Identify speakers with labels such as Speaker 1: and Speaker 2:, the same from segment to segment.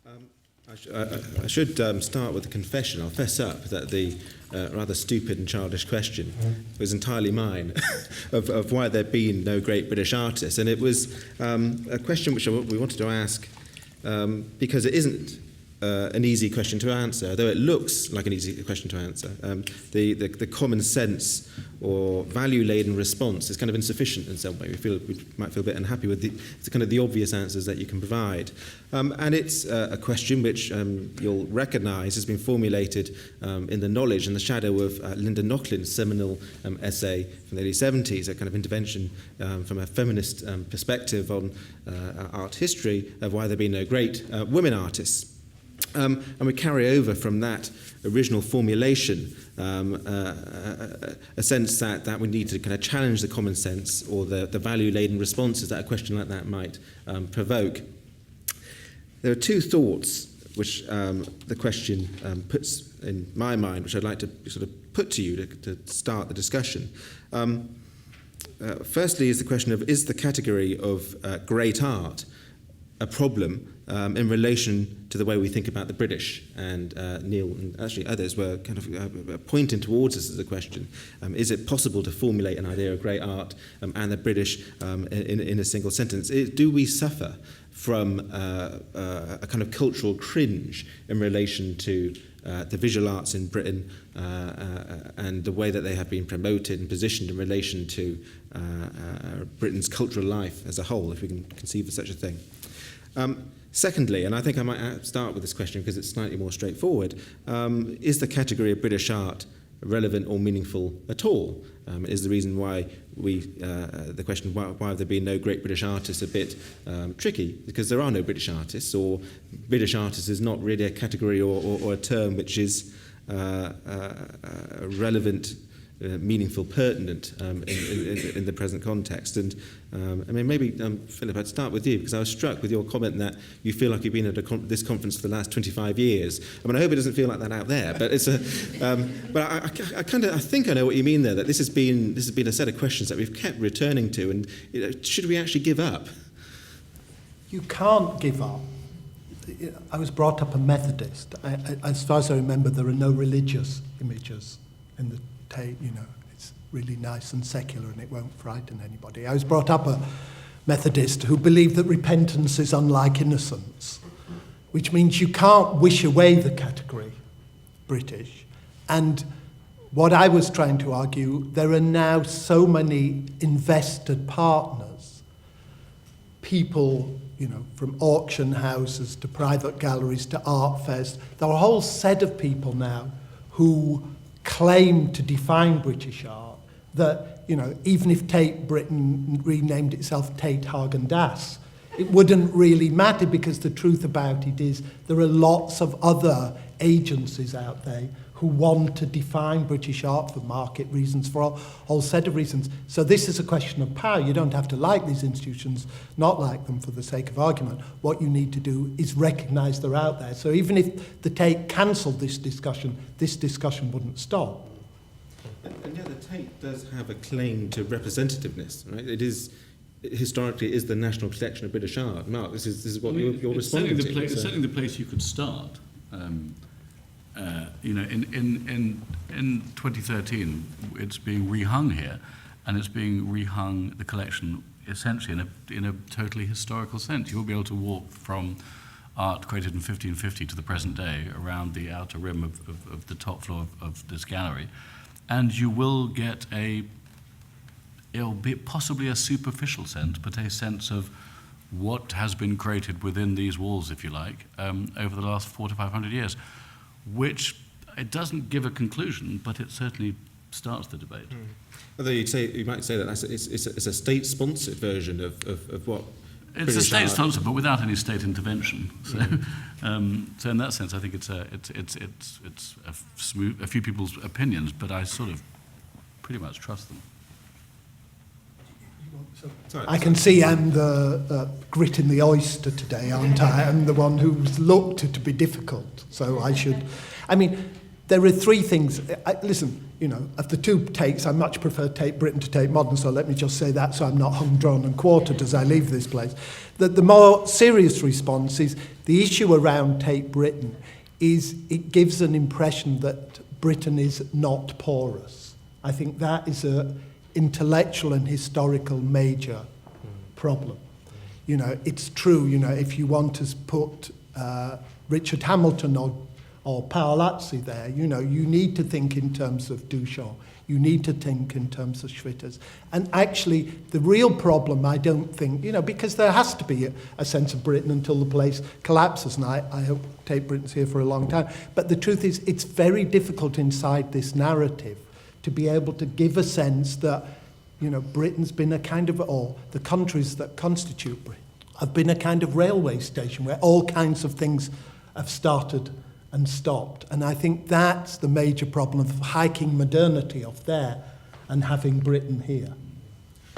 Speaker 1: I should start with a confession. I'll fess up that the rather stupid and childish question was entirely mine of why there have been no great British artists. And it was a question which we wanted to ask because it isn't an easy question to answer, though it looks like an easy question to answer. The common sense or value-laden response is kind of insufficient in some way. We might feel a bit unhappy with the kind of the obvious answers that you can provide. And it's a question which you'll recognise has been formulated in the knowledge and the shadow of Linda Nocklin's seminal essay from the early 70s, a kind of intervention from a feminist perspective on art history of why there have been no great women artists. And we carry over from that original formulation a sense that we need to kind of challenge the common sense or the value-laden responses that a question like that might provoke. There are two thoughts which the question puts in my mind, which I'd like to sort of put to you to start the discussion. Firstly is the question of, is the category of great art a problem in relation to the way we think about the British? And Neil and actually others were kind of pointing towards this as a question. Is it possible to formulate an idea of great art and the British in a single sentence? Do we suffer from a kind of cultural cringe in relation to the visual arts in Britain and the way that they have been promoted and positioned in relation to Britain's cultural life as a whole, if we can conceive of such a thing? Secondly, and I think I might start with this question because it's slightly more straightforward, is the category of British art relevant or meaningful at all? Is the reason why the question why have there been no great British artists a bit tricky? Because there are no British artists, or British artists is not really a category or a term which is relevant, meaningful, pertinent in the present context. And I mean, maybe, Philip, I'd start with you, because I was struck with your comment that you feel like you've been at this conference for the last 25 years. I mean, I hope it doesn't feel like that out there, but it's a. But I think I know what you mean there. That this has been a set of questions that we've kept returning to, and should we actually give up?
Speaker 2: You can't give up. I was brought up a Methodist. As far as I remember, there are no religious images in the tape. It's really nice and secular and it won't frighten anybody. I was brought up a Methodist who believed that repentance is unlike innocence, which means you can't wish away the category British. And what I was trying to argue, there are now so many invested partners, people, from auction houses to private galleries to art fairs. There are a whole set of people now who claim to define British art that, even if Tate Britain renamed itself Tate Häagen-Dazs, it wouldn't really matter, because the truth about it is there are lots of other agencies out there who want to define British art for market reasons, for a whole set of reasons. So this is a question of power. You don't have to like these institutions, not like them for the sake of argument. What you need to do is recognise they're out there. So even if the Tate cancelled this discussion wouldn't stop.
Speaker 1: And yet the Tate does have a claim to representativeness, right? It is, historically, is the national collection of British art. Marc, this is what you're responding to.
Speaker 3: It's certainly the place you could start. In 2013, it's being rehung here, and it's being rehung, the collection, essentially in a totally historical sense. You'll be able to walk from art created in 1550 to the present day around the outer rim of the top floor of this gallery, and you will get it'll be possibly a superficial sense, but a sense of what has been created within these walls, if you like, over the last 400 to 500 years, which it doesn't give a conclusion, but it certainly starts the debate.
Speaker 1: Although you might say that it's a state-sponsored version of what
Speaker 3: it's
Speaker 1: British
Speaker 3: a state-sponsored,
Speaker 1: art,
Speaker 3: but without any state intervention. So, so in that sense, I think it's a few people's opinions, but I sort of pretty much trust them.
Speaker 2: I can see I'm the grit in the oyster today, aren't I? I'm the one who's looked to be difficult, so I should. I mean, there are three things. Listen, you know, of the two takes, I much prefer Tate Britain to Tate Modern, so let me just say that so I'm not hung, drawn and quartered as I leave this place. The more serious response is the issue around Tate Britain is it gives an impression that Britain is not porous. I think that is an intellectual and historical major problem. You know, it's true, you know, if you want to put Richard Hamilton or Paolazzi there, you know, you need to think in terms of Duchamp. You need to think in terms of Schwitters. And actually, the real problem, I don't think, you know, because there has to be a sense of Britain until the place collapses, and I hope Tate Britain's here for a long time. But the truth is, it's very difficult inside this narrative to be able to give a sense that, you know, Britain's been a kind of, or the countries that constitute Britain have been a kind of railway station where all kinds of things have started and stopped. And I think that's the major problem of hiking modernity off there and having Britain here.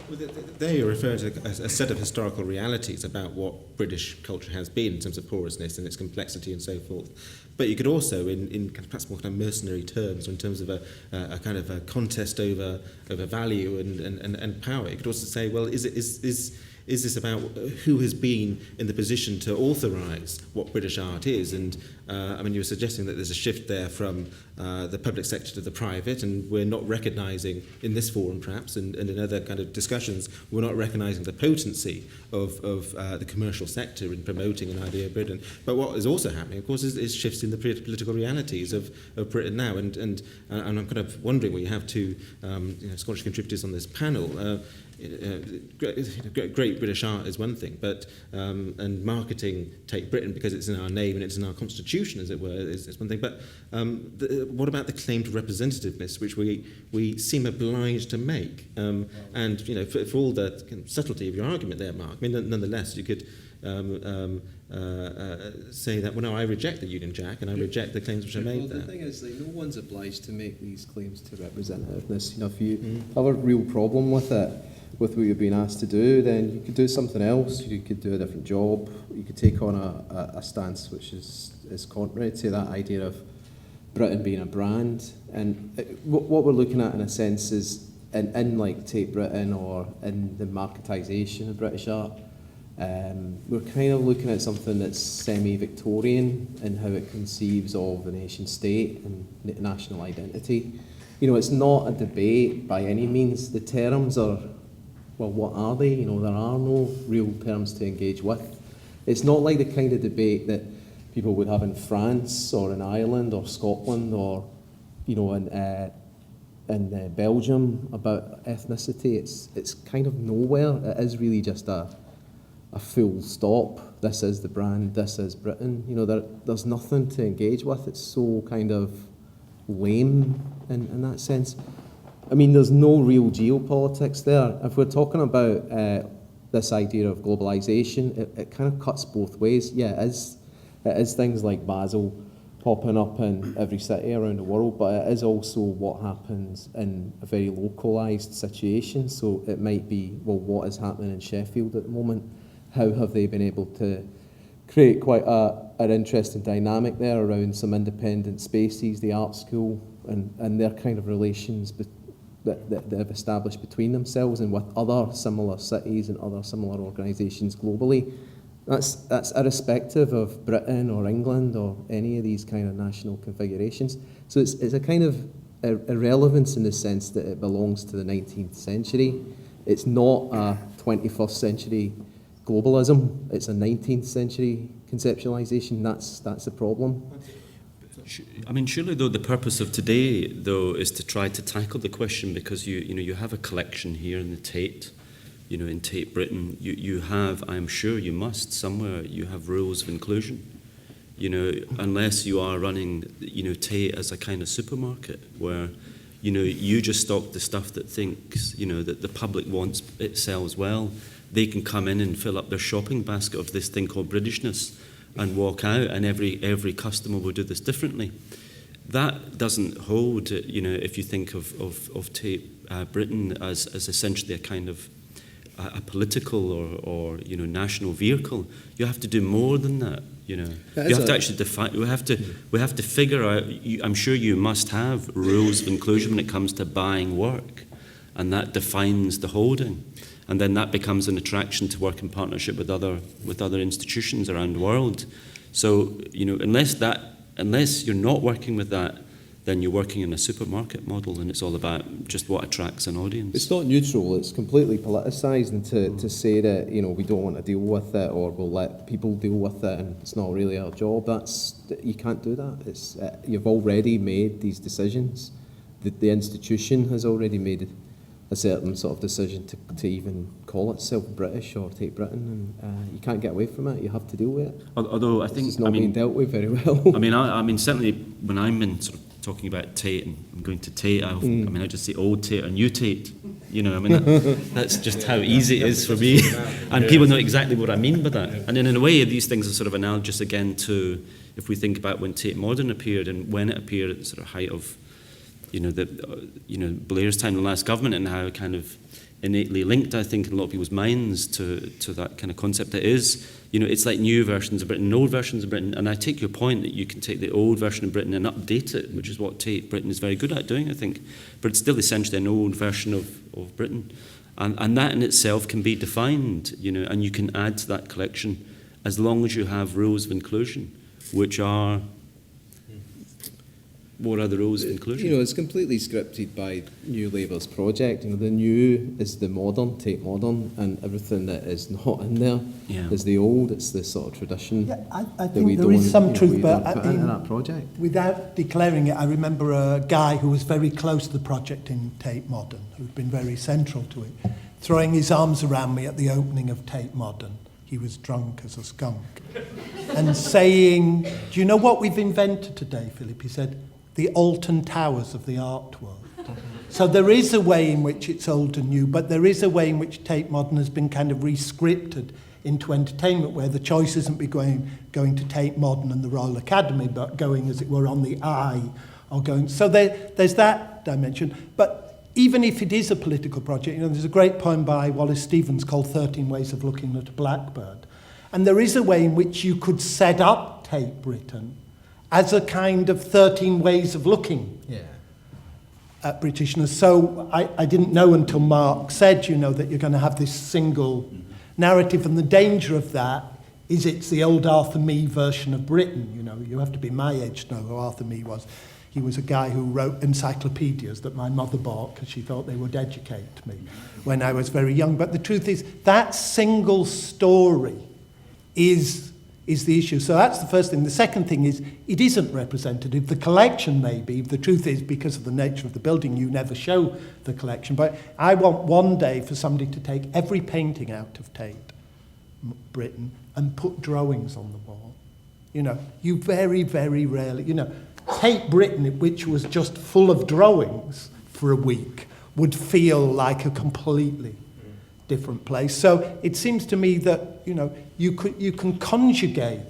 Speaker 1: Well, there you're referring to a set of historical realities about what British culture has been in terms of porousness and its complexity and so forth. But you could also, in perhaps more kind of mercenary terms, or in terms of a kind of a contest over value and power, you could also say, well, is this about who has been in the position to authorise what British art is? And I mean, you were suggesting that there's a shift there from the public sector to the private, and we're not recognising in this forum, perhaps, and in other kind of discussions, we're not recognising the potency of the commercial sector in promoting an idea of Britain. But what is also happening, of course, is shifts in the political realities of Britain now. And I'm kind of wondering, where you have two Scottish contributors on this panel. Great British art is one thing, but and marketing Tate Britain because it's in our name and it's in our constitution, as it were, is one thing. But what about the claim to representativeness, which we seem obliged to make? And you know, for all the kind of subtlety of your argument there, Marc, I mean, nonetheless, you could say that, well, no, I reject the Union Jack and I reject the claims which are made there.
Speaker 4: The thing is, like, no one's obliged to make these claims to representativeness. You know, if you have a real problem with it, with what you're being asked to do, then you could do something else. You could do a different job. You could take on a stance which is contrary to that idea of Britain being a brand. And what we're looking at, in a sense, is in like Tate Britain or in the marketisation of British art, we're kind of looking at something that's semi-Victorian in how it conceives of the nation state and national identity. You know, it's not a debate by any means. The terms are, well, what are they? You know, there are no real terms to engage with. It's not like the kind of debate that people would have in France or in Ireland or Scotland or, you know, in Belgium about ethnicity. It's kind of nowhere. It is really just a full stop. This is the brand. This is Britain. You know, there's nothing to engage with. It's so kind of lame in that sense. I mean, there's no real geopolitics there. If we're talking about this idea of globalisation, it kind of cuts both ways. Yeah, it is things like Basel popping up in every city around the world, but it is also what happens in a very localised situation. So it might be, well, what is happening in Sheffield at the moment? How have they been able to create quite an interesting dynamic there around some independent spaces, the art school, and their kind of relations that they've established between themselves and with other similar cities and other similar organisations globally. That's irrespective of Britain or England or any of these kind of national configurations. So it's a kind of irrelevance in the sense that it belongs to the 19th century. It's not a 21st century globalism. It's a 19th century conceptualisation. That's the problem.
Speaker 5: I mean, surely, though, the purpose of today, though, is to try to tackle the question, because you have a collection here in the Tate, in Tate Britain. You have, I'm sure you must, somewhere, you have rules of inclusion. Unless you are running, Tate as a kind of supermarket where, you just stock the stuff that thinks, that the public wants, it sells well. They can come in and fill up their shopping basket of this thing called Britishness and walk out, and every customer will do this differently. That doesn't hold, if you think of Tate Britain as essentially a kind of a political or national vehicle. You have to do more than that. You have to actually define. We have to figure out. I'm sure you must have rules of inclusion when it comes to buying work, and that defines the holding, and then that becomes an attraction to work in partnership with other institutions around the world. So unless you're not working with that, then you're working in a supermarket model, and it's all about just what attracts an audience.
Speaker 4: It's not neutral, it's completely politicised, and to say that, we don't want to deal with it, or we'll let people deal with it, and it's not really our job, you can't do that. You've already made these decisions. The institution has already made a certain sort of decision to even call itself British or take Britain, and you can't get away from it. You have to deal with it.
Speaker 5: Although I think
Speaker 4: it's not being dealt with very well.
Speaker 5: I mean, certainly when I'm in sort of talking about Tate, and I'm going to Tate, I just say old Tate or new Tate. That's just how easy it is for me. And people know exactly what I mean by that. And then in a way, these things are sort of analogous again to, if we think about when Tate Modern appeared and when it appeared at the sort of height of, Blair's time in the last government, and how kind of innately linked, I think, in a lot of people's minds to that kind of concept that is, it's like new versions of Britain and old versions of Britain. And I take your point that you can take the old version of Britain and update it, which is what Tate Britain is very good at doing, I think. But it's still essentially an old version of Britain. And that in itself can be defined, and you can add to that collection as long as you have rules of inclusion, which are... What are the rules of inclusion?
Speaker 4: It's completely scripted by New Labour's project. The new is the modern, Tate Modern, and everything that is not in there is the old. It's the sort of tradition.
Speaker 2: Yeah, I think there is some truth, but
Speaker 4: in that project.
Speaker 2: Without declaring it, I remember a guy who was very close to the project in Tate Modern, who'd been very central to it, throwing his arms around me at the opening of Tate Modern. He was drunk as a skunk, and saying, "Do you know what we've invented today, Philip?" He said, "The Alton Towers of the art world." So there is a way in which it's old and new, but there is a way in which Tate Modern has been kind of re-scripted into entertainment, where the choice isn't going to Tate Modern and the Royal Academy, but going, as it were, on the eye, or going. So there's that dimension. But even if it is a political project, there's a great poem by Wallace Stevens called 13 Ways of Looking at a Blackbird. And there is a way in which you could set up Tate Britain as a kind of 13 ways of looking at Britishness. So I didn't know until Marc said, that you're going to have this single narrative, and the danger of that is it's the old Arthur Mee version of Britain. You have to be my age to know who Arthur Mee was. He was a guy who wrote encyclopedias that my mother bought because she thought they would educate me when I was very young. But the truth is, that single story is the issue. So that's the first thing. The second thing is, it isn't representative. The collection may be. The truth is, because of the nature of the building, you never show the collection. But I want one day for somebody to take every painting out of Tate Britain and put drawings on the wall. You very, very rarely, Tate Britain, which was just full of drawings for a week, would feel like a completely different place. So it seems to me that, you can conjugate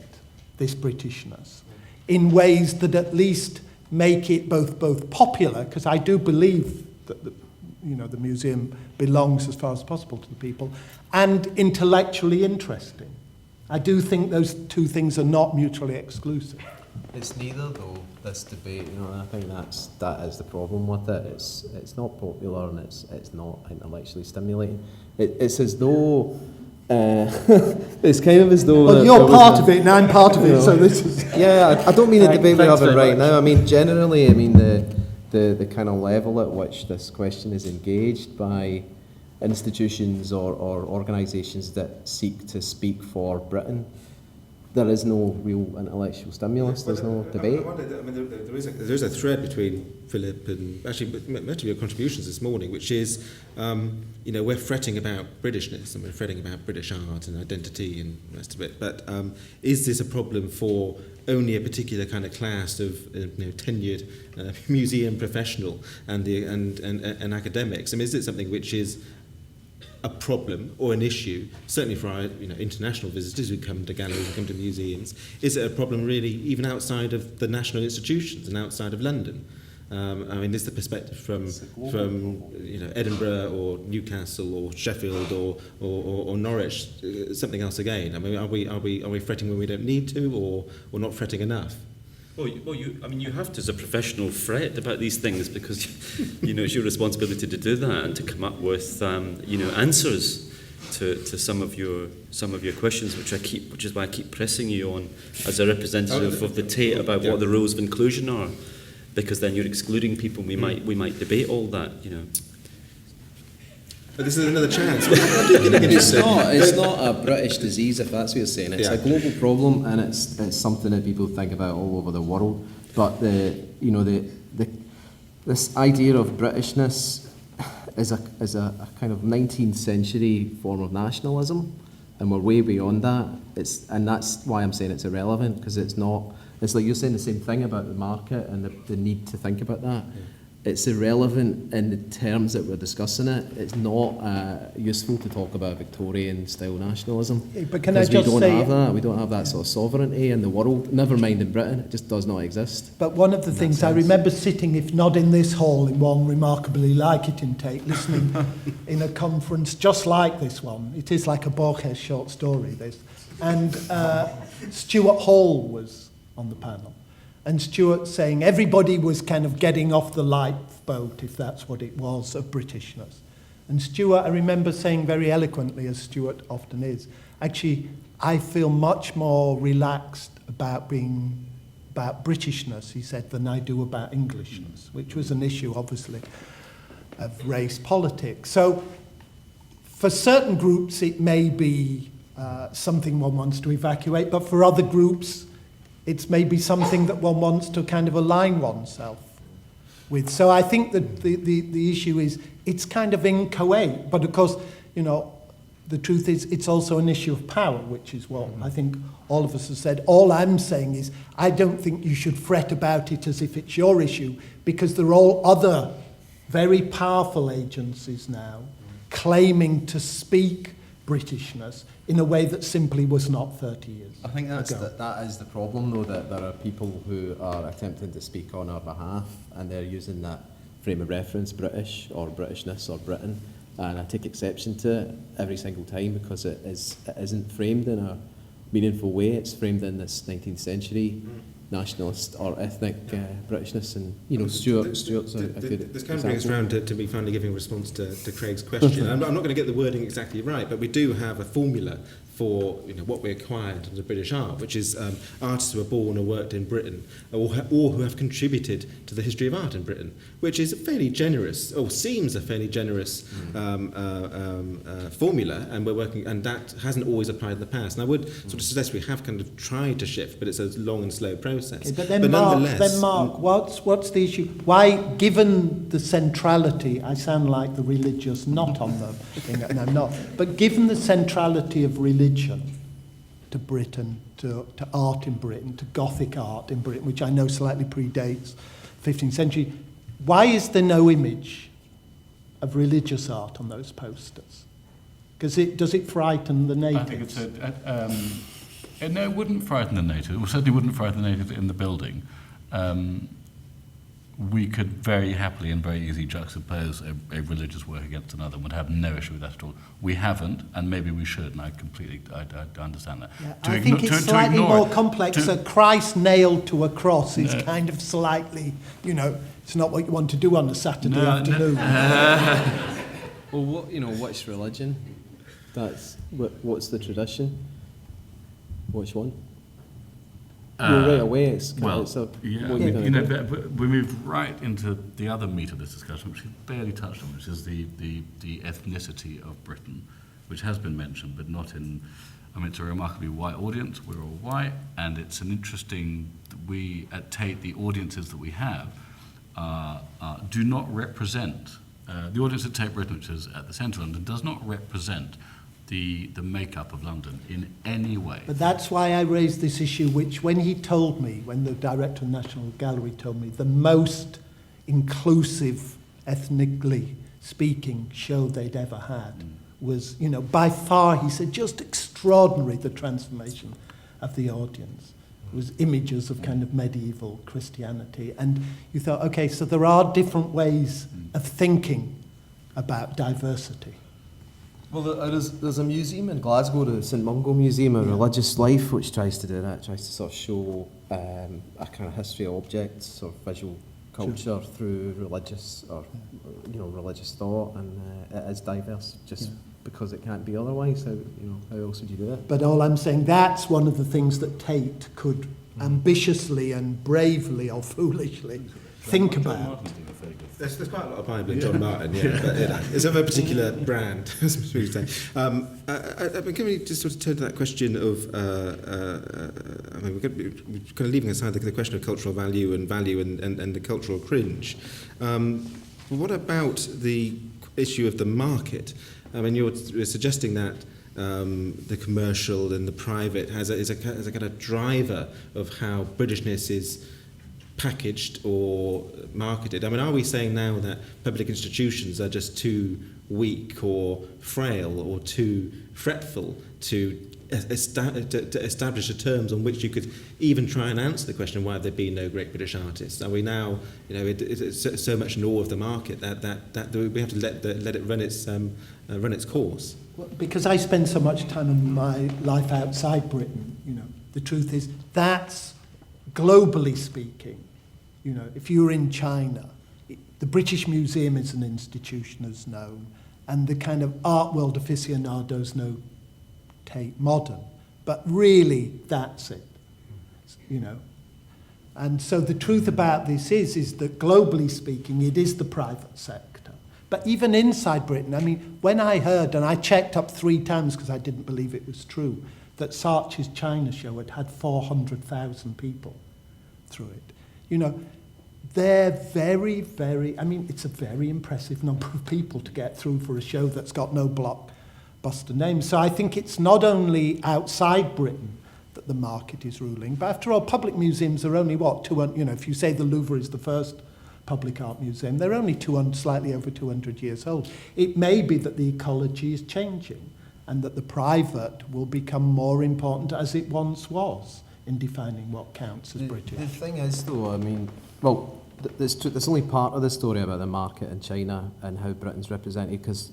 Speaker 2: this Britishness in ways that at least make it both popular, because I do believe that the museum belongs as far as possible to the people, and intellectually interesting. I do think those two things are not mutually exclusive.
Speaker 4: It's neither, though, this debate, and I think that is the problem with it. It's not popular, and it's not intellectually stimulating. It's as though it's kind of as though...
Speaker 2: Well, you're part of it, and I'm part of it, so this is...
Speaker 4: Yeah, I don't mean the debate we're having right now. I mean, generally, the kind of level at which this question is engaged by institutions or organisations that seek to speak for Britain. There is no real intellectual stimulus. There's no debate.
Speaker 1: I wonder, there is a thread between Philip and actually most of your contributions this morning, which is, we're fretting about Britishness and we're fretting about British art and identity and the rest of it. But is this a problem for only a particular kind of class of tenured museum professional and academics? I mean, is it something which is a problem or an issue, certainly for our international visitors who come to galleries and come to museums? Is it a problem really even outside of the national institutions and outside of London? I mean, is the perspective from Edinburgh or Newcastle or Sheffield or Norwich something else again? I mean, are we fretting when we don't need to, or not fretting enough?
Speaker 5: Well, you have to, as a professional, fret about these things because, it's your responsibility to do that and to come up with, answers to some of your questions, which is why I keep pressing you on as a representative of the Tate about what the rules of inclusion are, because then you're excluding people. We might debate all that,
Speaker 1: But this is another chance.
Speaker 4: It's not a British disease, if that's what you're saying. It's a global problem, and it's something that people think about all over the world. But this idea of Britishness is a kind of 19th century form of nationalism, and we're way beyond that. And that's why I'm saying it's irrelevant, because it's not. It's like you're saying the same thing about the market and the need to think about that. Yeah. It's irrelevant in the terms that we're discussing it. It's not useful to talk about Victorian-style nationalism.
Speaker 2: Yeah, but can I just
Speaker 4: we don't
Speaker 2: say...
Speaker 4: have that. We don't have that sort of sovereignty in the world. Never mind in Britain. It just does not exist.
Speaker 2: But one of the things, I remember sitting, if not in this hall, in one remarkably like it in Tate, listening in a conference just like this one. It is like a Borges short story, this. And Stuart Hall was on the panel. And Stuart saying everybody was kind of getting off the lifeboat, if that's what it was, of Britishness. And Stuart, I remember saying very eloquently, as Stuart often is, actually, I feel much more relaxed about Britishness, he said, than I do about Englishness, which was an issue, obviously, of race politics. So for certain groups, it may be something one wants to evacuate, but for other groups, it's maybe something that one wants to kind of align oneself with. So I think that the issue is it's kind of inchoate. But of course, the truth is it's also an issue of power, which is what I think all of us have said. All I'm saying is I don't think you should fret about it as if it's your issue, because there are all other very powerful agencies now claiming to speak Britishness in a way that simply was not 30 years
Speaker 4: I think that is the problem, though, that there are people who are attempting to speak on our behalf, and they're using that frame of reference, British or Britishness or Britain, and I take exception to it every single time, because it isn't framed in a meaningful way. It's framed in this 19th century nationalist or ethnic Britishness, and Stuart's a good
Speaker 1: this kind of brings us around to me finally giving a response to Craig's question. I'm not going to get the wording exactly right, but we do have a formula for what we acquire in terms of British art, which is artists who are born or worked in Britain, or who have contributed to the history of art in Britain, which is a fairly generous, or seems a fairly generous formula, and we're working, and that hasn't always applied in the past. And I would sort of suggest we have kind of tried to shift, but it's a long and slow process.
Speaker 2: Okay, but then Marc, what's the issue? Why, given the centrality, I sound like the religious not on the thing, and I'm not, but given the centrality of religion to Britain, to art in Britain, to Gothic art in Britain, which I know slightly predates 15th century, why is there no image of religious art on those posters? Does it frighten the natives?
Speaker 3: I think no, it wouldn't frighten the natives. It certainly wouldn't frighten the natives in the building. We could very happily and very easily juxtapose a religious work against another and would have no issue with that at all. We haven't, and maybe we should, and I understand that.
Speaker 2: Yeah, I think it's slightly more complex. A Christ nailed to a cross is kind of slightly, it's not what you want to do on a Saturday afternoon.
Speaker 4: Well, what's religion? What's the tradition? Which one? Right away,
Speaker 3: we move right into the other meat of this discussion, which we've barely touched on, which is the ethnicity of Britain, which has been mentioned, but not in. It's a remarkably white audience. We're all white, and it's an interesting. We at Tate, the audiences that we have, do not represent the audience at Tate Britain, which is at the centre of London, does not represent the makeup of London in any way.
Speaker 2: But that's why I raised this issue, which when the director of the National Gallery told me, the most inclusive, ethnically speaking show they'd ever had was, by far, he said, just extraordinary, the transformation of the audience. was images of kind of medieval Christianity. And you thought, okay, so there are different ways of thinking about diversity.
Speaker 4: Well, there's a museum in Glasgow, the St Mungo Museum of Religious Life, which tries to do that, tries to sort of show a kind of history of objects or visual culture through religious or religious thought, and it is diverse just because it can't be otherwise. How else would you do it?
Speaker 2: But all I'm saying, that's one of the things that Tate could ambitiously and bravely or foolishly think about.
Speaker 1: There's quite a lot of Bible in John Martin, but it's of a particular brand. Can we just sort of turn to that question of, we're kind of leaving aside the question of cultural value and the cultural cringe. What about the issue of the market? I mean, you're suggesting that the commercial and the private is a kind of driver of how Britishness is packaged or marketed. I mean, are we saying now that public institutions are just too weak or frail or too fretful to establish the terms on which you could even try and answer the question, why have there been no great British artists? Are we now, it's so much in awe of the market that we have to let it run its course?
Speaker 2: Well, because I spend so much time in my life outside Britain, the truth is that's globally speaking. If you're in China, the British Museum is an institution as known, and the kind of art world aficionados know Tate modern, but really that's it, And so the truth about this is that globally speaking, it is the private sector. But even inside Britain, I mean, when I heard, and I checked up 3 times because I didn't believe it was true, that Saatchi's China show had 400,000 people through it. They're very, very, it's a very impressive number of people to get through for a show that's got no blockbuster name. So I think it's not only outside Britain that the market is ruling, but after all, public museums are only, if you say the Louvre is the first public art museum, they're only slightly over 200 years old. It may be that the ecology is changing and that the private will become more important as it once was in defining what counts as British.
Speaker 4: The thing is, though, there's only part of the story about the market in China and how Britain's represented, because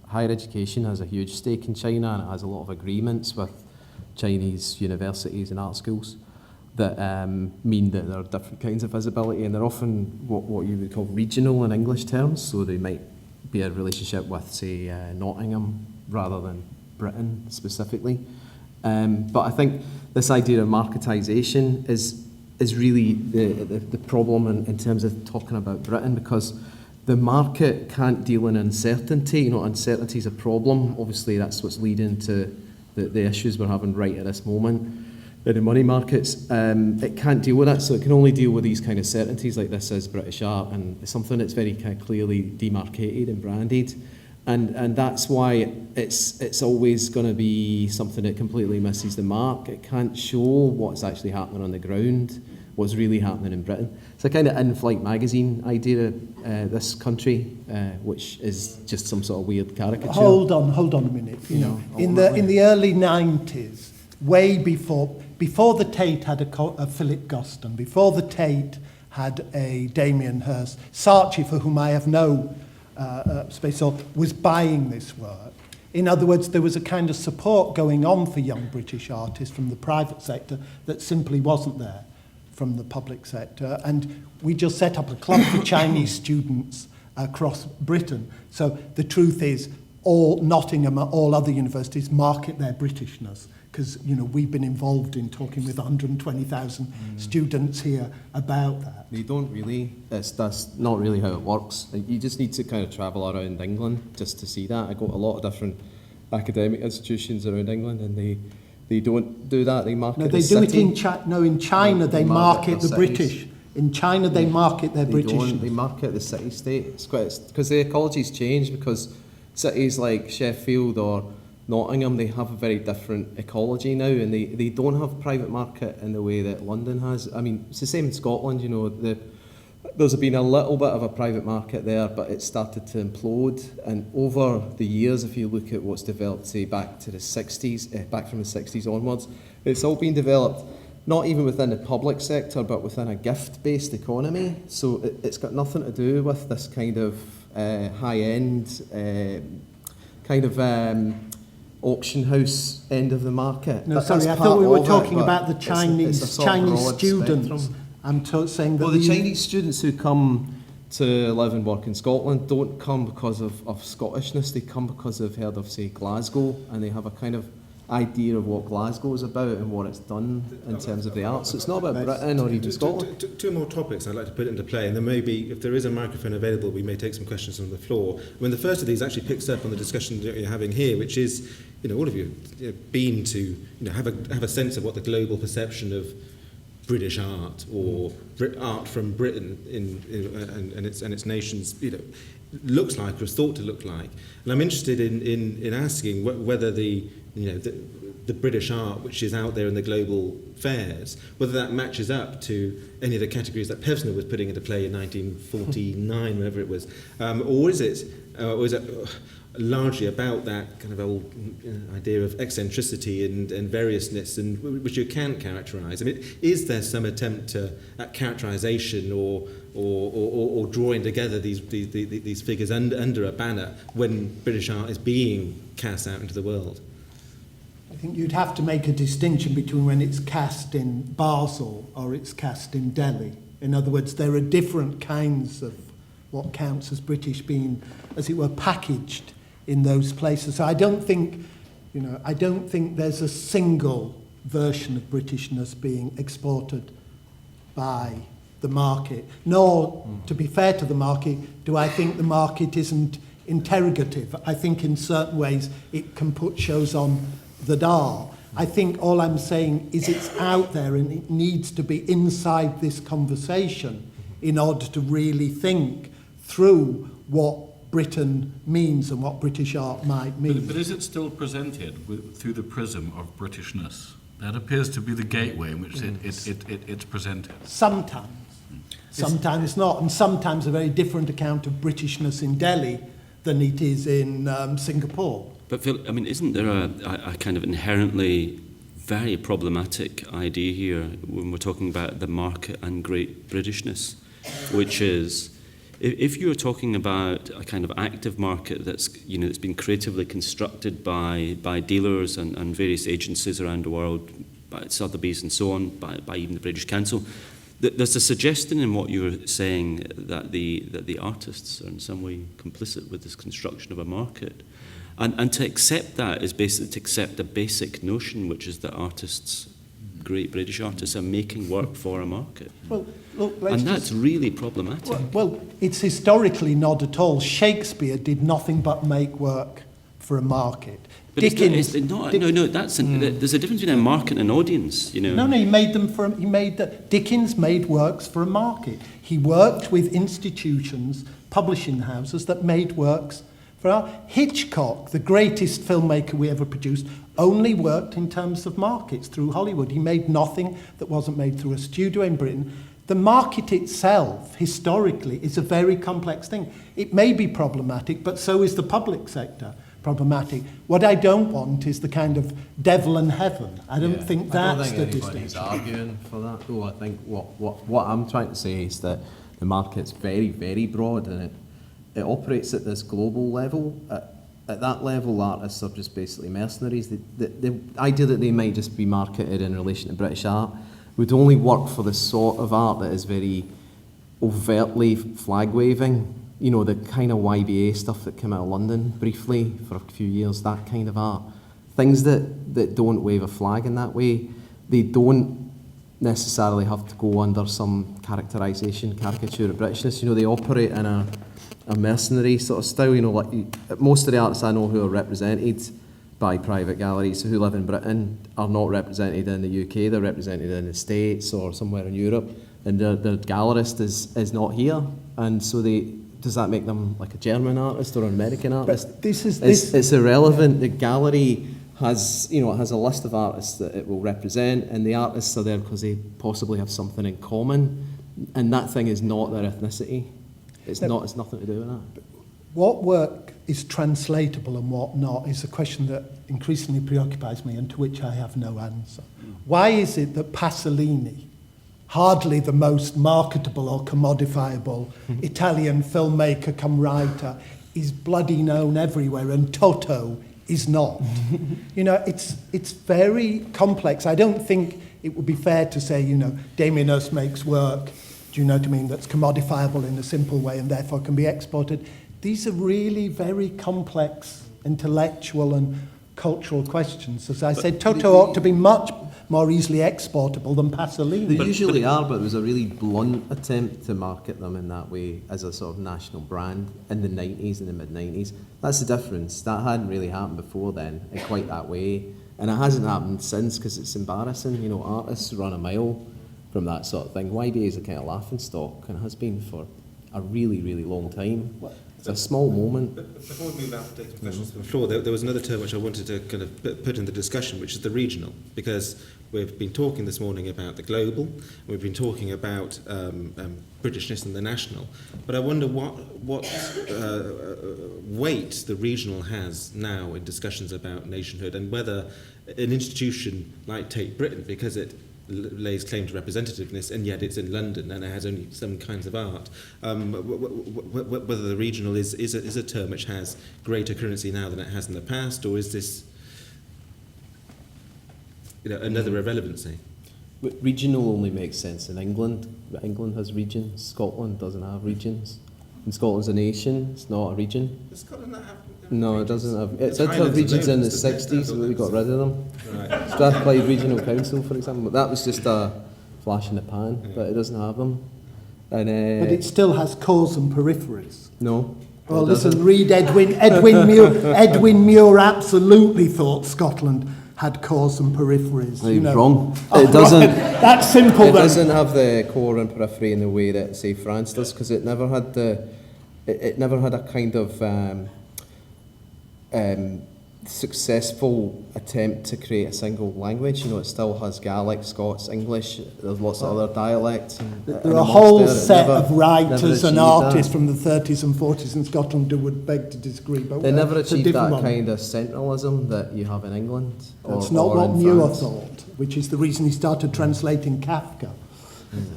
Speaker 4: higher education has a huge stake in China, and it has a lot of agreements with Chinese universities and art schools that mean that there are different kinds of visibility, and they're often what you would call regional in English terms, so they might be a relationship with, say, Nottingham rather than Britain specifically. But I think this idea of marketisation is really the problem in terms of talking about Britain, because the market can't deal in uncertainty. Uncertainty is a problem. Obviously, that's what's leading to the issues we're having right at this moment in the money markets. It can't deal with that, so it can only deal with these kind of certainties like this is British art, and it's something that's very kind of clearly demarcated and branded. And that's why it's always going to be something that completely misses the mark. It can't show what's actually happening on the ground, what's really happening in Britain. It's a kind of in-flight magazine idea, this country, which is just some sort of weird caricature.
Speaker 2: Hold on a minute. In the early 90s, way before the Tate had a Philip Guston, before the Tate had a Damien Hirst, Saatchi, for whom I have no space on, was buying this work. In other words, there was a kind of support going on for young British artists from the private sector that simply wasn't there from the public sector. And we just set up a club for Chinese students across Britain. So the truth is, all Nottingham, all other universities market their Britishness, because we've been involved in talking with 120,000 students here about that.
Speaker 4: They don't really. That's not really how it works. You just need to kind of travel around England just to see that. I go to a lot of different academic institutions around England, and they don't do that. They market.
Speaker 2: No, they do it in China. No, in China they market the British. In China they market their British.
Speaker 4: They market the city-state. It's because the ecology's changed, because cities like Sheffield or Nottingham, they have a very different ecology now, and they don't have private market in the way that London has. It's the same in Scotland, there's been a little bit of a private market there, but it started to implode, and over the years, if you look at what's developed, say, back from the 60s onwards, it's all been developed not even within the public sector, but within a gift-based economy. So it's got nothing to do with this kind of high-end kind of auction house end of the market.
Speaker 2: No,
Speaker 4: That's
Speaker 2: sorry, I
Speaker 4: part
Speaker 2: thought we were
Speaker 4: of it,
Speaker 2: talking
Speaker 4: but
Speaker 2: about the
Speaker 4: it's
Speaker 2: Chinese
Speaker 4: a sort of
Speaker 2: Chinese
Speaker 4: broad
Speaker 2: students.
Speaker 4: spectrum.
Speaker 2: I'm saying that
Speaker 4: Well, the Chinese students who come to live and work in Scotland don't come because of Scottishness. They come because they've heard of, say, Glasgow, and they have a kind of idea of what Glasgow is about and what it's done in terms of the arts. So it's not about Britain or even Scotland.
Speaker 1: Two more topics I'd like to put into play, and then maybe, if there is a microphone available, we may take some questions from the floor. When the first of these actually picks up on the discussion that you're having here, which is, all of you been to, have a sense of what the global perception of British art or art from Britain and its nations, looks like or is thought to look like. And I'm interested in asking whether the British art, which is out there in the global fairs, whether that matches up to any of the categories that Pevsner was putting into play in 1949, whenever it was, or is it largely about that kind of old idea of eccentricity and variousness, and which you can characterise? I mean, is there some attempt at characterisation or drawing together these figures under a banner when British art is being cast out into the world?
Speaker 2: I think you'd have to make a distinction between when it's cast in Basel or it's cast in Delhi. In other words, there are different kinds of what counts as British being, as it were, packaged in those places. So I don't think there's a single version of Britishness being exported by the market. Nor, to be fair to the market, do I think the market isn't interrogative. I think in certain ways it can put shows on that are. I think all I'm saying is it's out there and it needs to be inside this conversation in order to really think through what Britain means and what British art might mean.
Speaker 3: But is it still presented through the prism of Britishness? That appears to be the gateway in which it's presented.
Speaker 2: Sometimes. Sometimes not. And sometimes a very different account of Britishness in Delhi than it is in Singapore.
Speaker 5: But Phil, I mean, isn't there a kind of inherently very problematic idea here when we're talking about the market and great Britishness, which is, if you're talking about a kind of active market that's that's been creatively constructed by dealers and various agencies around the world, by Sotheby's and so on, by even the British Council, there's a suggestion in what you're saying that the artists are in some way complicit with this construction of a market. And to accept that is basically to accept a basic notion, which is that artists, great British artists, are making work for a market.
Speaker 2: Well, look,
Speaker 5: and that's really problematic.
Speaker 2: Well, it's historically not at all. Shakespeare did nothing but make work for a market.
Speaker 5: But there's a difference between a market and an audience,
Speaker 2: No, he made them Dickens made works for a market. He worked with institutions, publishing houses that made works for art. Hitchcock, the greatest filmmaker we ever produced, only worked in terms of markets through Hollywood. He made nothing that wasn't made through a studio in Britain. The market itself, historically, is a very complex thing. It may be problematic, but so is the public sector problematic. What I don't want is the kind of devil and heaven. I don't think that's the distinction.
Speaker 4: Anybody's arguing for that, though. I think what I'm trying to say is that the market's very, very broad, and it operates at this global level. At that level, artists are just basically mercenaries. The idea that they might just be marketed in relation to British art would only work for the sort of art that is very overtly flag-waving. The kind of YBA stuff that came out of London briefly for a few years, that kind of art. Things that don't wave a flag in that way, they don't necessarily have to go under some caricature of Britishness. They operate in a mercenary sort of style. Like most of the artists I know who are represented by private galleries who live in Britain are not represented in the UK, they're represented in the States or somewhere in Europe, and their gallerist is not here, and so does that make them like a German artist or an American artist?
Speaker 2: But
Speaker 4: it's irrelevant. The gallery has a list of artists that it will represent, and the artists are there because they possibly have something in common, and that thing is not their ethnicity. It's nothing to do with that.
Speaker 2: What work is translatable and what not is a question that increasingly preoccupies me and to which I have no answer. Why is it that Pasolini, hardly the most marketable or commodifiable Italian filmmaker come writer, is bloody known everywhere, and Toto is not? You know, it's very complex. I don't think it would be fair to say, you know, Damien Hirst makes work, do you know what I mean, that's commodifiable in a simple way and therefore can be exported. These are really very complex intellectual and cultural questions. As I said, Toto ought to be much more easily exportable than Pasolini.
Speaker 4: They usually are, but it was a really blunt attempt to market them in that way as a sort of national brand in the 90s, in the mid-90s. That's the difference. That hadn't really happened before then in quite that way. And it hasn't happened since because it's embarrassing. You know, artists run a mile from that sort of thing. YBA is a kind of laughingstock and has been for a really, really long time. It's a small moment.
Speaker 1: Before we move out to taking questions from the floor, there was another term which I wanted to kind of put in the discussion, which is the regional, because we've been talking this morning about the global, we've been talking about Britishness and the national, but I wonder what weight the regional has now in discussions about nationhood, and whether an institution like Tate Britain, because it lays claim to representativeness, and yet it's in London and it has only some kinds of art. Whether the regional is a term which has greater currency now than it has in the past, or is this, you know, another irrelevancy?
Speaker 4: But regional only makes sense in England. England has regions. Scotland doesn't have regions. And Scotland's a nation. It's not a region.
Speaker 1: Does Scotland not have?
Speaker 4: No, it doesn't have. It did have regions in the 60s, but we got rid of them.
Speaker 1: Right.
Speaker 4: Strathclyde Regional Council, for example, that was just a flash in the pan, but it doesn't have them. And,
Speaker 2: But it still has cores and peripheries.
Speaker 4: no.
Speaker 2: Well,
Speaker 4: it
Speaker 2: listen,
Speaker 4: doesn't.
Speaker 2: read Edwin Muir absolutely thought Scotland had cores and peripheries.
Speaker 4: No,
Speaker 2: you
Speaker 4: you're
Speaker 2: know.
Speaker 4: wrong.
Speaker 2: Oh,
Speaker 4: It doesn't.
Speaker 2: right. That's simple
Speaker 4: It
Speaker 2: then.
Speaker 4: doesn't have the core and periphery in the way that, say, France does, because it never had the. It never had a kind of successful attempt to create a single language. You know, it still has Gaelic, Scots, English. There's lots of other dialects.
Speaker 2: There are a whole set of writers
Speaker 4: never
Speaker 2: and
Speaker 4: achieved
Speaker 2: artists
Speaker 4: that.
Speaker 2: from the 30s and 40s in Scotland who would beg to disagree. But
Speaker 4: They never
Speaker 2: it's a
Speaker 4: achieved
Speaker 2: different
Speaker 4: that
Speaker 2: one.
Speaker 4: kind of centralism that you have in England.
Speaker 2: That's
Speaker 4: or,
Speaker 2: not
Speaker 4: or
Speaker 2: what
Speaker 4: in
Speaker 2: Muir
Speaker 4: France.
Speaker 2: thought, which is the reason he started translating Kafka.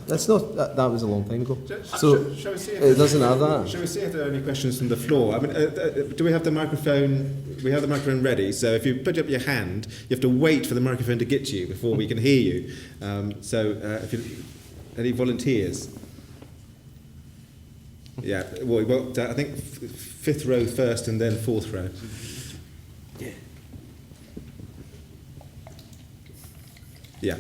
Speaker 4: That's not. That was a long time ago.
Speaker 1: So, shall we see if
Speaker 4: it doesn't have that.
Speaker 1: Shall we see if there are any questions from the floor? I mean, do we have the microphone? We have the microphone ready. So if you put up your hand, you have to wait for the microphone to get to you before we can hear you. If you, any volunteers? Yeah. Well, we got I think fifth row first, and then fourth row. Yeah. Yeah.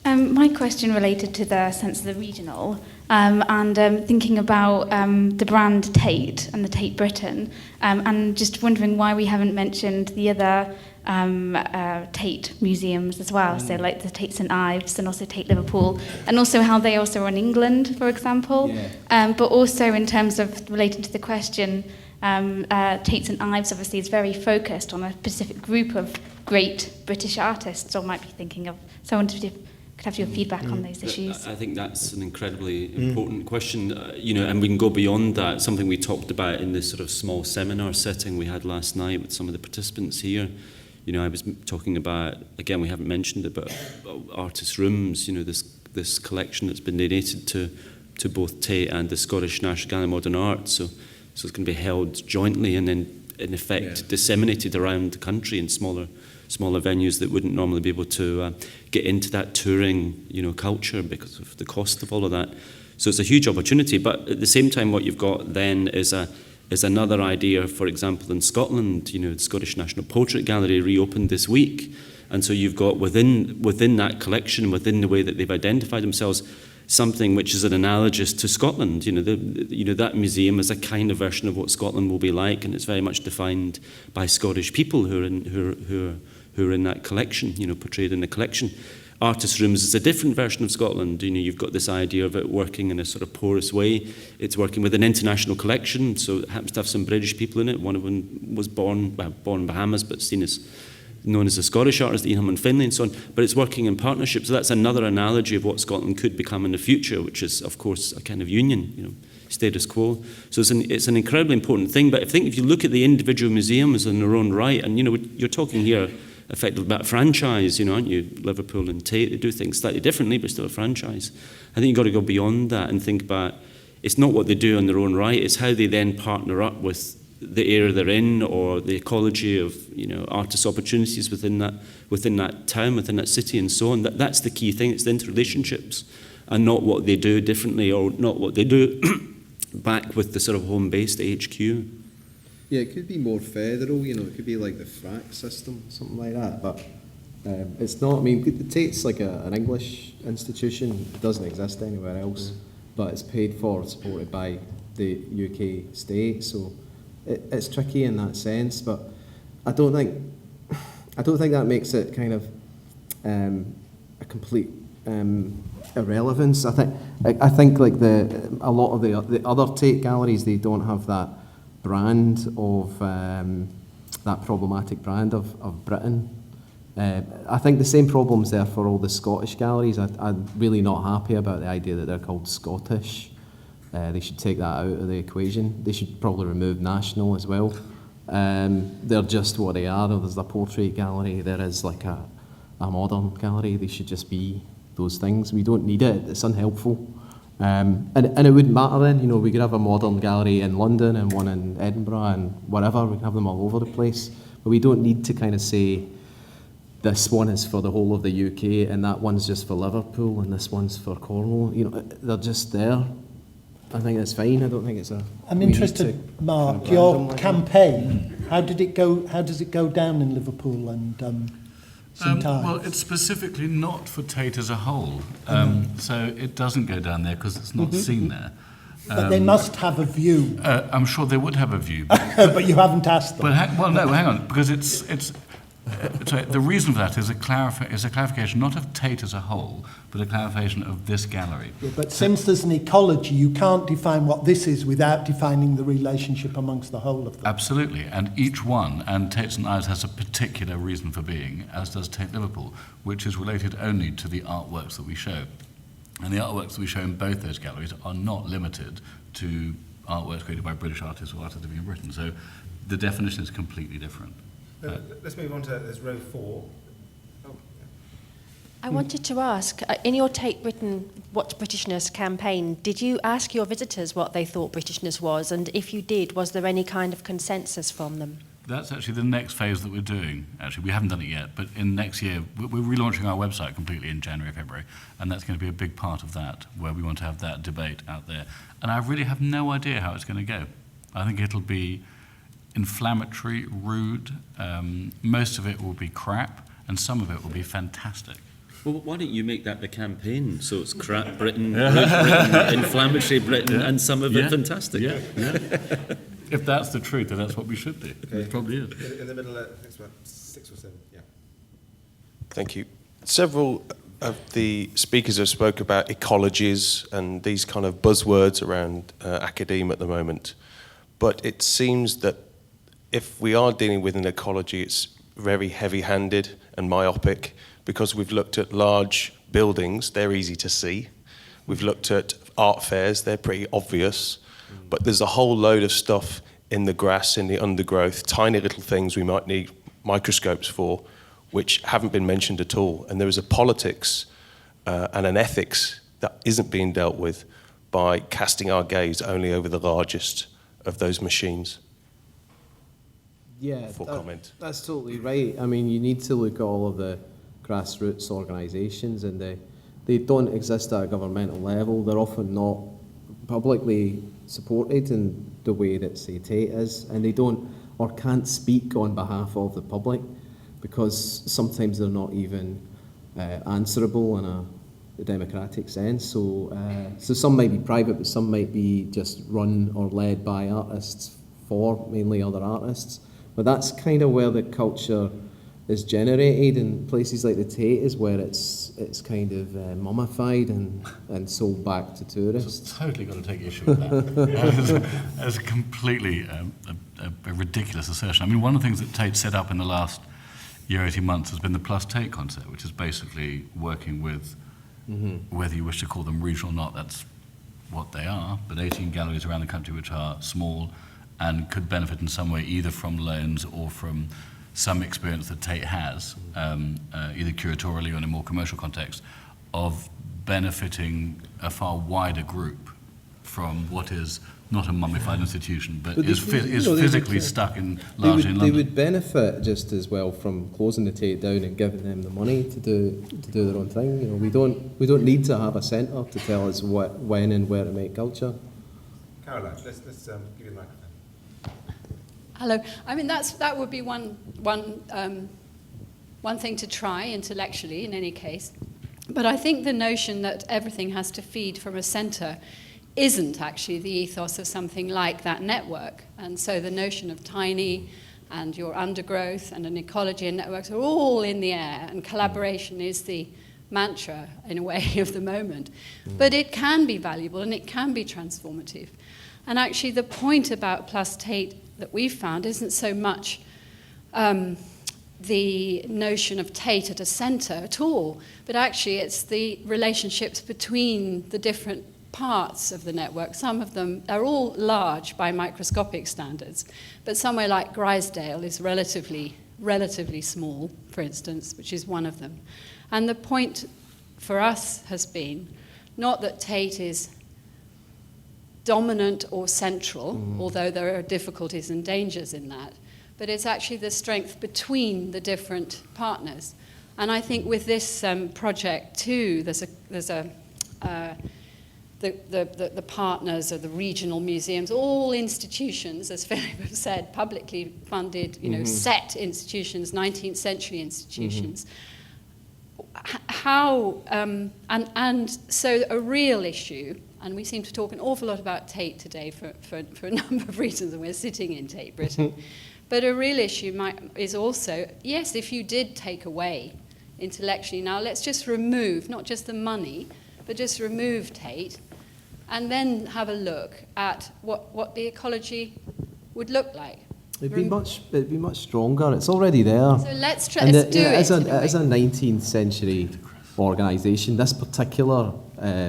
Speaker 6: My question related to the sense of the regional, and thinking about the brand Tate and the Tate Britain, and just wondering why we haven't mentioned the other Tate museums as well, so like the Tate St Ives and also Tate Liverpool, and also how they also are in England, for example.
Speaker 4: Yeah.
Speaker 6: But also in terms of relating to the question, Tate St Ives obviously is very focused on a specific group of great British artists, or might be thinking of. So I wanted to could have your feedback on those issues.
Speaker 5: I think that's an incredibly important question, you know, and we can go beyond that. Something we talked about in this sort of small seminar setting we had last night with some of the participants here. You know, I was talking about, again, we haven't mentioned it, but artists' rooms. You know, this collection that's been donated to both Tate and the Scottish National Gallery of Modern Art. So it's going to be held jointly and then, in effect, disseminated around the country in smaller venues that wouldn't normally be able to get into that touring, you know, culture because of the cost of all of that. So it's a huge opportunity. But at the same time, what you've got then is another idea. For example, in Scotland, you know, the Scottish National Portrait Gallery reopened this week, and so you've got within that collection, within the way that they've identified themselves, something which is an analogous to Scotland. You know, that museum is a kind of version of what Scotland will be like, and it's very much defined by Scottish people who are in that collection, you know, portrayed in the collection. Artist Rooms is a different version of Scotland. You know, you've got this idea of it working in a sort of porous way. It's working with an international collection, so it happens to have some British people in it. One of them was born in Bahamas, but known as a Scottish artist, Ian Hillman Finlay and so on, but it's working in partnership. So that's another analogy of what Scotland could become in the future, which is, of course, a kind of union, you know, status quo. So it's an incredibly important thing. But I think if you look at the individual museums in their own right, and you're talking here effectively about a franchise, aren't you? Liverpool and Tate, they do things slightly differently, but still a franchise. I think you've got to go beyond that and think about it's not what they do on their own right, it's how they then partner up with the area they're in or the ecology of artists' opportunities within that town, within that city, and so on. That's the key thing. It's the interrelationships, and not what they do differently or not what they do back with the sort of home-based HQ.
Speaker 4: Yeah, it could be more federal. It could be like the FRAC system, something like that. But it's not. I mean, the Tate's like an English institution. It doesn't exist anywhere else, but it's paid for, supported by the UK state. So it's tricky in that sense, but I don't think that makes it kind of a complete irrelevance. I think like a lot of the other Tate galleries, they don't have that brand of that problematic brand of Britain. I think the same problem's there for all the Scottish galleries. I'm really not happy about the idea that they're called Scottish. They should take that out of the equation. They should probably remove national as well. They're just what they are. There's a portrait gallery, there is like a modern gallery. They should just be those things. We don't need it. It's unhelpful. And it wouldn't matter then. We could have a modern gallery in London and one in Edinburgh and whatever. We can have them all over the place. But we don't need to kind of say this one is for the whole of the UK and that one's just for Liverpool and this one's for Cornwall. They're just there. I think that's fine. I don't think it's a...
Speaker 2: I'm interested, Marc, your campaign, how does it go down in Liverpool and St Ives?
Speaker 3: Well, it's specifically not for Tate as a whole, so it doesn't go down there because it's not seen there.
Speaker 2: But they must have a view.
Speaker 3: I'm sure they would have a view.
Speaker 2: But you haven't asked them.
Speaker 3: Well, no, hang on, because it's so the reason for that is a clarification not of Tate as a whole, but a clarification of this gallery.
Speaker 2: Yeah, but since there's an ecology, you can't define what this is without defining the relationship amongst the whole of them.
Speaker 3: Absolutely, and each one, and Tate St Ives has a particular reason for being, as does Tate Liverpool, which is related only to the artworks that we show. And the artworks that we show in both those galleries are not limited to artworks created by British artists or artists living in Britain. So the definition is completely different.
Speaker 1: Let's move on to row 4.
Speaker 7: I wanted to ask, in your Take Britain What's Britishness campaign, did you ask your visitors what they thought Britishness was? And if you did, was there any kind of consensus from them?
Speaker 3: That's actually the next phase that we're doing. Actually, we haven't done it yet, but in next year, we're relaunching our website completely in January, February, and that's going to be a big part of that, where we want to have that debate out there. And I really have no idea how it's going to go. I think it'll be inflammatory, rude. Most of it will be crap, and some of it will be fantastic.
Speaker 5: Well, why don't you make that the campaign? So it's crap Britain, rude Britain, inflammatory Britain, and some of it fantastic.
Speaker 3: Yeah. If that's the truth, then that's what we should do.
Speaker 1: Okay.
Speaker 3: It probably is.
Speaker 1: In the middle, I think it's about 6 or 7. Yeah.
Speaker 8: Thank you. Several of the speakers have spoke about ecologies and these kind of buzzwords around academia at the moment. But it seems that if we are dealing with an ecology, it's very heavy-handed and myopic because we've looked at large buildings, they're easy to see. We've looked at art fairs, they're pretty obvious. But there's a whole load of stuff in the grass, in the undergrowth, tiny little things we might need microscopes for, which haven't been mentioned at all. And there is a politics and an ethics that isn't being dealt with by casting our gaze only over the largest of those machines.
Speaker 4: Yeah,
Speaker 8: comment.
Speaker 4: That's totally right. I mean, you need to look at all of the grassroots organisations, and they don't exist at a governmental level. They're often not publicly supported in the way that, say, Tate is, and they don't or can't speak on behalf of the public because sometimes they're not even answerable in a democratic sense. So some might be private, but some might be just run or led by artists for mainly other artists. But that's kind of where the culture is generated, and places like the Tate is where it's kind of mummified and sold back to tourists.
Speaker 3: So totally got to take issue with that. That's completely a ridiculous assertion. I mean, one of the things that Tate set up in the last year, 18 months, has been the Plus Tate concept, which is basically working with, whether you wish to call them regional or not, that's what they are, but 18 galleries around the country which are small and could benefit in some way either from loans or from some experience that Tate has, either curatorially or in a more commercial context, of benefiting a far wider group from what is not a mummified institution, but is physically stuck in largely in
Speaker 4: They
Speaker 3: London.
Speaker 4: would benefit just as well from closing the Tate down and giving them the money to do their own thing. You know, we don't need to have a centre to tell us when and where to make culture.
Speaker 1: Caroline, let's give you the microphone.
Speaker 9: Hello. I mean, that would be one thing to try intellectually in any case. But I think the notion that everything has to feed from a centre isn't actually the ethos of something like that network. And so the notion of tiny and your undergrowth and an ecology and networks are all in the air, and collaboration is the mantra, in a way, of the moment. But it can be valuable and it can be transformative. And actually the point about Plus Tate that we've found isn't so much the notion of Tate at a centre at all, but actually it's the relationships between the different parts of the network. Some of them are all large by microscopic standards, but somewhere like Grisdale is relatively small, for instance, which is one of them. And the point for us has been not that Tate is dominant or central, although there are difficulties and dangers in that, but it's actually the strength between the different partners. And I think with this project too, the partners are the regional museums, all institutions, as Philip has said, publicly funded, set institutions, 19th century institutions. And so a real issue, and we seem to talk an awful lot about Tate today for a number of reasons, and we're sitting in Tate Britain, but a real issue is also, yes, if you did take away intellectually, now let's just remove, not just the money, but just remove Tate, and then have a look at what the ecology would look like.
Speaker 4: It'd be much stronger. It's already there.
Speaker 9: So let's do
Speaker 4: it.
Speaker 9: As
Speaker 4: a 19th century organisation, this particular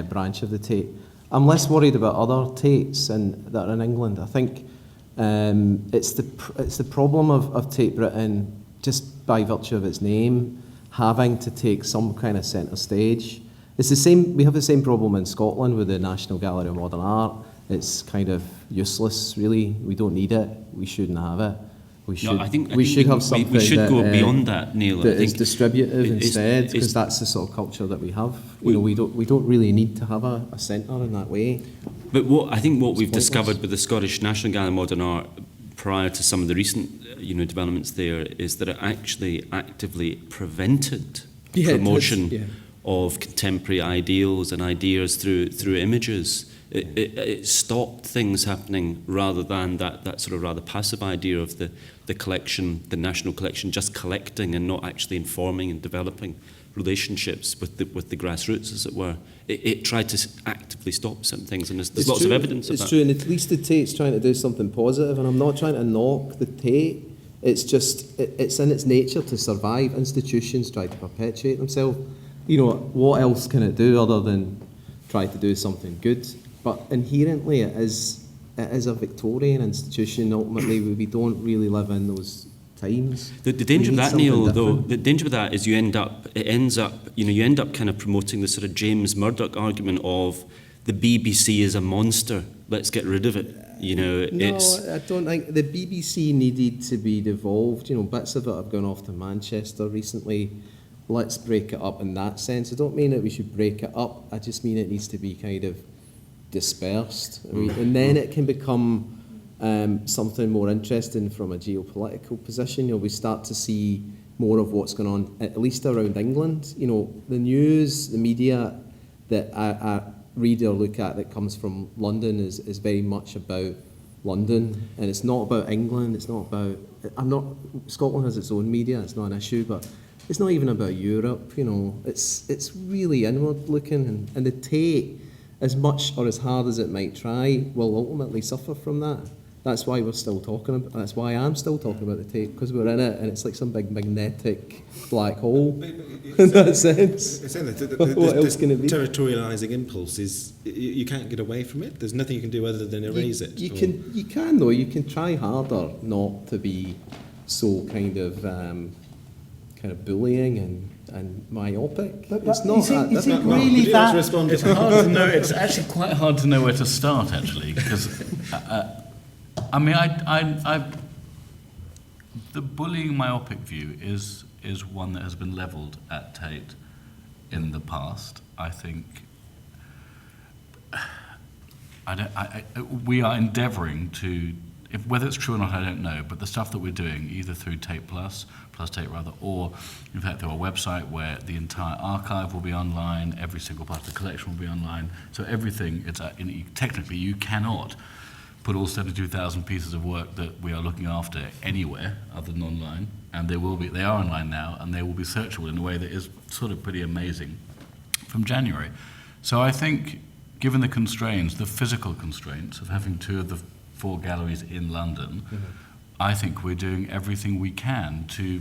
Speaker 4: branch of the Tate, I'm less worried about other Tates that are in England. I think it's the problem of Tate Britain, just by virtue of its name, having to take some kind of centre stage. It's the same. We have the same problem in Scotland with the National Gallery of Modern Art. It's kind of useless, really. We don't need it. We shouldn't have it. We should have something.
Speaker 5: We should go beyond that, Neil.
Speaker 4: That is distributive instead, because that's the sort of culture that we have. We don't really need to have a centre in that way.
Speaker 5: But what we've discovered with the Scottish National Gallery of Modern Art, prior to some of the recent developments there, is that it actually actively prevented promotion of contemporary ideals and ideas through images. It stopped things happening rather than that sort of rather passive idea of the collection, the national collection, just collecting and not actually informing and developing relationships with the grassroots, as it were. It tried to actively stop some things, and there's lots of evidence of that.
Speaker 4: It's true, and at least the Tate's trying to do something positive, and I'm not trying to knock the Tate. It's just, it's in its nature to survive. Institutions try to perpetuate themselves. What else can it do other than try to do something good? But inherently it is a Victorian institution. Ultimately, we don't really live in those times.
Speaker 5: The danger of that, Neil, though, the danger of that is you end up kind of promoting the sort of James Murdoch argument of the BBC is a monster, let's get rid of it.
Speaker 4: No, I don't think the BBC needed to be devolved. Bits of it have gone off to Manchester recently. Let's break it up in that sense. I don't mean that we should break it up. I just mean it needs to be kind of dispersed. And then it can become something more interesting from a geopolitical position. We start to see more of what's going on, at least around England. The news, the media that I read or look at that comes from London is very much about London, and it's not about England. It's not about. Scotland has its own media. It's not an issue, but it's not even about Europe. It's really inward looking, and the Tate, as much or as hard as it might try, will ultimately suffer from that. That's why we're still talking about. That's why I'm still talking about the Tate, because we're in it, and it's like some big magnetic black hole. In that sense,
Speaker 1: It's saying that
Speaker 4: What else can it be?
Speaker 1: territorialising impulse is you can't get away from it. There's nothing you can do other than erase it.
Speaker 4: You
Speaker 1: or-
Speaker 4: can though. You can try harder not to be so kind of bullying and myopic.
Speaker 2: But
Speaker 4: It's
Speaker 2: that-
Speaker 4: not
Speaker 2: is it-
Speaker 4: that.
Speaker 2: is
Speaker 4: That's
Speaker 2: it
Speaker 4: not
Speaker 2: really
Speaker 1: Could you just
Speaker 2: that-
Speaker 1: respond to
Speaker 3: It's
Speaker 1: that?
Speaker 3: hard to know. It's actually quite hard to know where to start, actually, because I mean, the bullying myopic view is one that has been levelled at Tate in the past. I think we are endeavouring to, whether it's true or not, I don't know, but the stuff that we're doing, either through Tate Plus Tate rather, or in fact through our website where the entire archive will be online, every single part of the collection will be online, so everything, technically you cannot put all 72,000 pieces of work that we are looking after anywhere other than online, and they are online now, and they will be searchable in a way that is sort of pretty amazing from January. So I think, given the constraints, the physical constraints of having 2 of the 4 galleries in London, I think we're doing everything we can to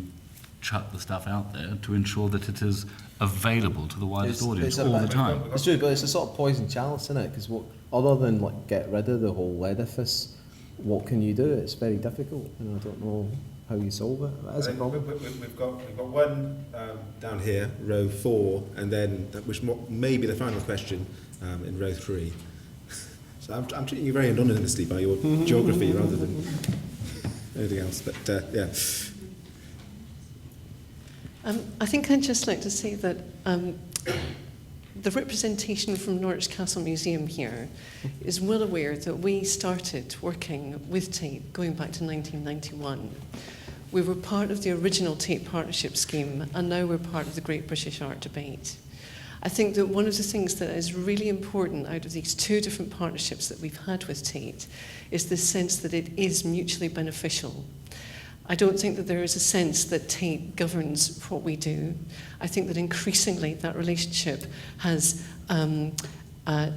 Speaker 3: chuck the stuff out there to ensure that it is available to the widest audience all the time.
Speaker 4: It's true, but it's a sort of poison chalice, isn't it? Because other than like get rid of the whole edifice, what can you do? It's very difficult, and I don't know how you solve it. That is a problem.
Speaker 1: We've got one down here, row 4, and then which may be the final question in row 3. So I'm treating you very anonymously by your geography rather than anything else. But yeah.
Speaker 10: I think I'd just like to say that the representation from Norwich Castle Museum here is well aware that we started working with Tate going back to 1991. We were part of the original Tate Partnership Scheme, and now we're part of the Great British Art Debate. I think that one of the things that is really important out of these 2 different partnerships that we've had with Tate is this sense that it is mutually beneficial. I don't think that there is a sense that Tate governs what we do. I think that increasingly that relationship has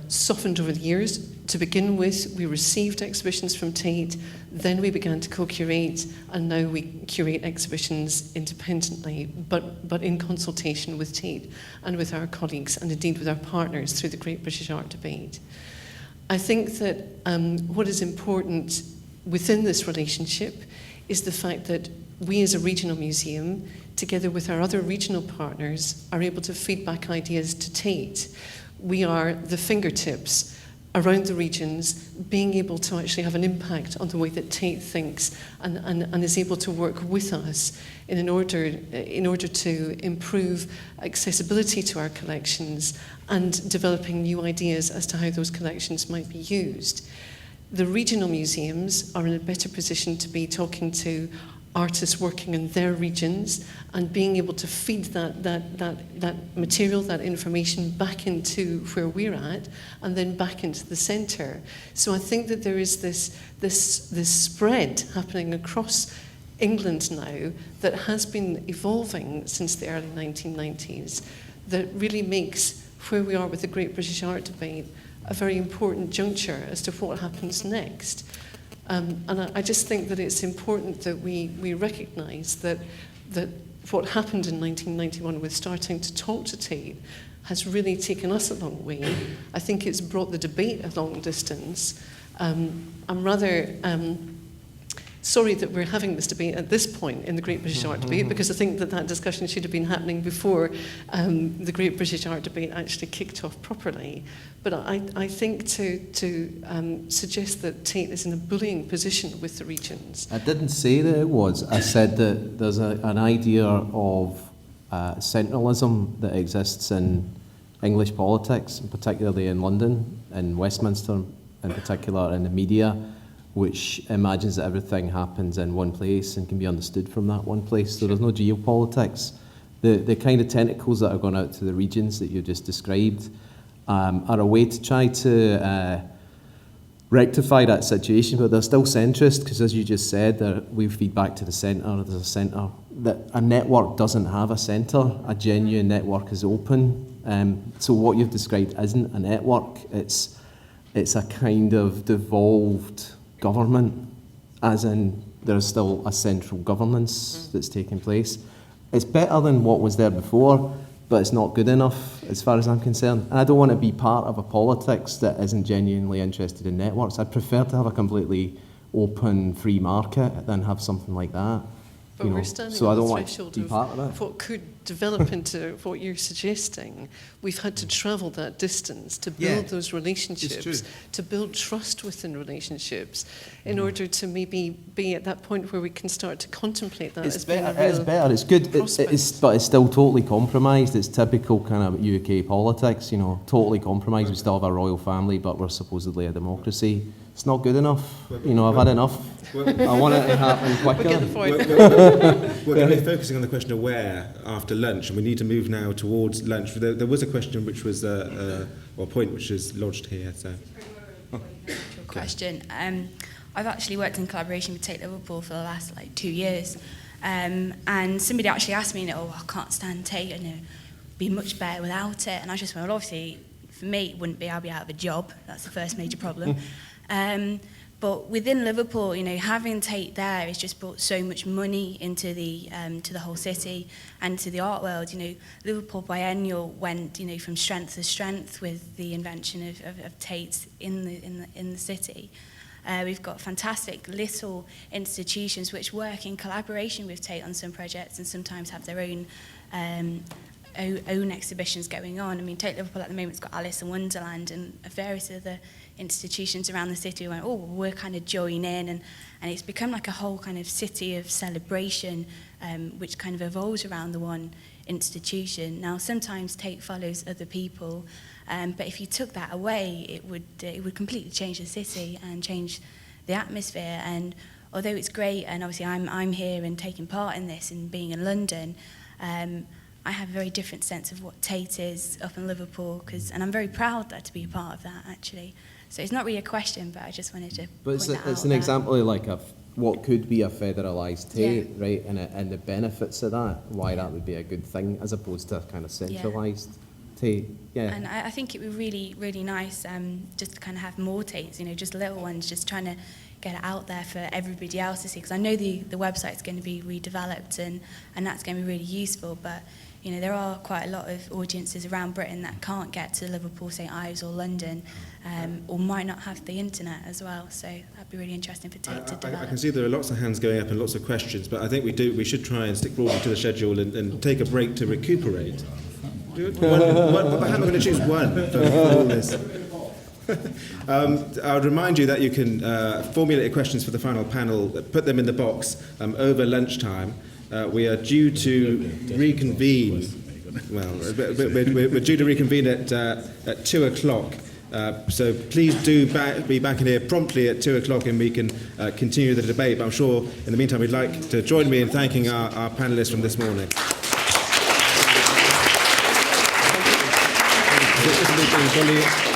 Speaker 10: softened over the years. To begin with, we received exhibitions from Tate, then we began to co-curate, and now we curate exhibitions independently, but in consultation with Tate and with our colleagues, and indeed with our partners through the Great British Art Debate. I think that what is important within this relationship is the fact that we as a regional museum, together with our other regional partners, are able to feed back ideas to Tate. We are the fingertips around the regions, being able to actually have an impact on the way that Tate thinks and is able to work with us in order to improve accessibility to our collections and developing new ideas as to how those collections might be used. The regional museums are in a better position to be talking to artists working in their regions and being able to feed that material, that information back into where we're at and then back into the centre. So I think that there is this spread happening across England now that has been evolving since the early 1990s that really makes where we are with the Great British Art Debate a very important juncture as to what happens next. And I just think that it's important that we recognise that what happened in 1991 with starting to talk to Tate has really taken us a long way. I think it's brought the debate a long distance. I'm rather sorry that we're having this debate at this point in the Great British Art Debate, because I think that discussion should have been happening before the Great British Art Debate actually kicked off properly. But I think to suggest that Tate is in a bullying position with the regions.
Speaker 4: I didn't say that it was. I said that there's an idea of centralism that exists in English politics, particularly in London, in Westminster in particular, in the media, which imagines that everything happens in one place and can be understood from that one place. So there's no geopolitics. The kind of tentacles that are going out to the regions that you just described are a way to try to rectify that situation, but they're still centrist, because as you just said, we feed back to the centre. There's a centre. That a network doesn't have a centre. A genuine network is open. So what you've described isn't a network. It's a kind of devolved government as in there's still a central governance that's taking place. It's better than what was there before, but it's not good enough as far as I'm concerned. And I don't want to be part of a politics that isn't genuinely interested in networks. I'd prefer to have a completely open, free market than have something like that.
Speaker 10: But we're standing
Speaker 4: so I
Speaker 10: on
Speaker 4: don't
Speaker 10: the
Speaker 4: want
Speaker 10: threshold
Speaker 4: to be part of it.
Speaker 10: what could develop into what you're suggesting. We've had to travel that distance to build those relationships, to build trust within relationships, in order to maybe be at that point where we can start to contemplate that as being a real
Speaker 4: It's better, it's good, but it's still totally compromised. It's typical kind of UK politics, totally compromised. We still have a royal family, but we're supposedly a democracy. It's not good enough. I've had enough. I want it to happen quicker.
Speaker 1: We're going to be focusing on the question of where after lunch, and we need to move now towards lunch. There was a question which was, or a point which is lodged here. So,
Speaker 11: question. I've actually worked in collaboration with Tate Liverpool for the last 2 years, and somebody actually asked me, I can't stand Tate, and it'd be much better without it. And I just went, well, obviously, for me, it wouldn't be. I'll be out of a job. That's the first major problem. But within Liverpool, having Tate there has just brought so much money into the whole city and to the art world. Liverpool Biennial went, from strength to strength with the invention of Tate in the city. We've got fantastic little institutions which work in collaboration with Tate on some projects and sometimes have their own exhibitions going on. I mean, Tate Liverpool at the moment's got Alice in Wonderland, and various other institutions around the city went, we're kind of join in, and it's become like a whole kind of city of celebration, which kind of evolves around the one institution. Now, sometimes Tate follows other people, but if you took that away, it would completely change the city and change the atmosphere. And although it's great, and obviously I'm here and taking part in this and being in London, I have a very different sense of what Tate is up in Liverpool, and I'm very proud to be a part of that, actually. So it's not really a question, but I just wanted to point that out.
Speaker 4: But it's an example of what could be a federalised Tate, right? And the benefits of that, why that would be a good thing, as opposed to a kind of centralised Tate. Yeah.
Speaker 11: And I think it would be really, really nice just to kind of have more Tates, just little ones, just trying to get it out there for everybody else to see. Because I know the website's going to be redeveloped and that's going to be really useful, but there are quite a lot of audiences around Britain that can't get to Liverpool, St Ives or London, or might not have the internet as well. So that'd be really interesting for Tate to develop.
Speaker 1: I can see there are lots of hands going up and lots of questions, but I think we should try and stick broadly to the schedule and take a break to recuperate. How am I going to choose one for all this? I would remind you that you can formulate your questions for the final panel, put them in the box over lunchtime. We are due to reconvene. Well, we're due to reconvene at 2 o'clock. So please do be back in here promptly at 2 o'clock, and we can continue the debate. But I'm sure, in the meantime, you'd like to join me in thanking our panellists from this morning. Thank you.